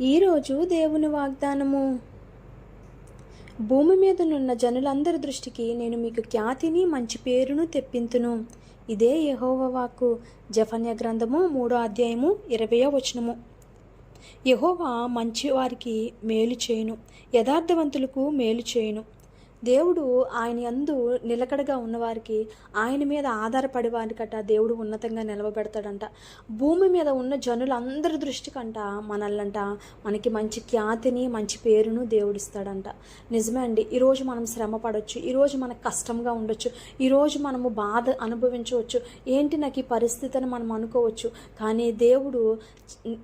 ఈరోజు దేవుని వాగ్దానము. భూమి మీదనున్న జనులందరి దృష్టికి నేను మీకు ఖ్యాతిని మంచి పేరును తెప్పింతును. ఇదే యెహోవా వాక్కు. జెఫన్యా గ్రంథము 3వ అధ్యాయము 20వ వచనము. యెహోవా మంచివారికి మేలు చేయును, యథార్థవంతులకు మేలు చేయును. దేవుడు ఆయన యందు నిలకడగా ఉన్నవారికి, ఆయన మీద ఆధారపడే వారికట దేవుడు ఉన్నతంగా నిలవబెడతాడంట. భూమి మీద ఉన్న జనులందరి దృష్టి కంట మనకి మంచి ఖ్యాతిని మంచి పేరును దేవుడిస్తాడంట. నిజమే అండి. ఈరోజు మనం శ్రమ పడవచ్చు, ఈరోజు మనకు కష్టంగా ఉండొచ్చు, ఈరోజు మనము బాధ అనుభవించవచ్చు. ఏంటి నాకు ఈ పరిస్థితి అని మనం అనుకోవచ్చు. కానీ దేవుడు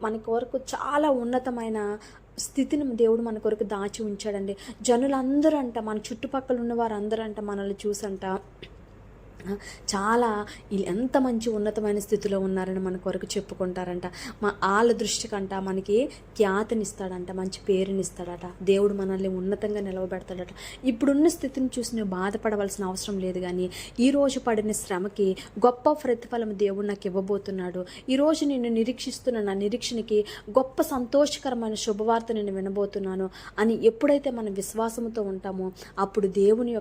మన కొరకు చాలా ఉన్నతమైన స్థితిని దేవుడు మన కొరకు దాచి ఉంచాడండి. జనులందరూ అంట, మన చుట్టుపక్కల ఉన్న వారందరూ అంట మనల్ని చూసంట చాలా ఎంత మంచి ఉన్నతమైన స్థితిలో ఉన్నారని మన కొరకు చెప్పుకుంటారంట. వాళ్ళ దృష్టి కంట మనకి ఖ్యాతినిస్తాడంట, మంచి పేరునిస్తాడట. దేవుడు మనల్ని ఉన్నతంగా నిలవబెడతాడట. ఇప్పుడున్న స్థితిని చూసి నువ్వు బాధపడవలసిన అవసరం లేదు. కానీ ఈరోజు పడిన శ్రమకి గొప్ప ప్రతిఫలం దేవుడు నాకు ఇవ్వబోతున్నాడు. ఈరోజు నేను నిరీక్షిస్తున్న నా నిరీక్షణకి గొప్ప సంతోషకరమైన శుభవార్త నేను వినబోతున్నాను అని ఎప్పుడైతే మనం విశ్వాసంతో ఉంటామో అప్పుడు దేవుని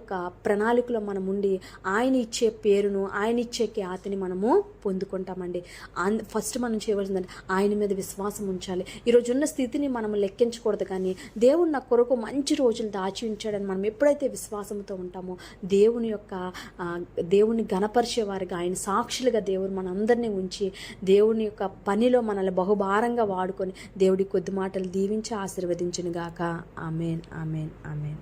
యొక్క ప్రణాళికలో మనం ఉండి ఆయన ఇచ్చే పేరును, ఆయన ఇచ్చే ఖ్యాతిని మనము పొందుకుంటామండి. ఫస్ట్ మనం చేయవలసిందంటే ఆయన మీద విశ్వాసం ఉంచాలి. ఈరోజు ఉన్న స్థితిని మనం లెక్కించకూడదు. కానీ దేవుడు నా కొరకు మంచి రోజులు దాచి ఉంచాడని మనం ఎప్పుడైతే విశ్వాసంతో ఉంటామో దేవుని గణపరిచే వారిగా, ఆయన సాక్షులుగా దేవుడు మనందరినీ ఉంచి దేవుని యొక్క పనిలో మనల్ని బహుభారంగా వాడుకొని దేవుడి కొద్ది మాటలు దీవించి ఆశీర్వదించును గాక. ఆమేన్, ఆమేన్, ఆమేన్.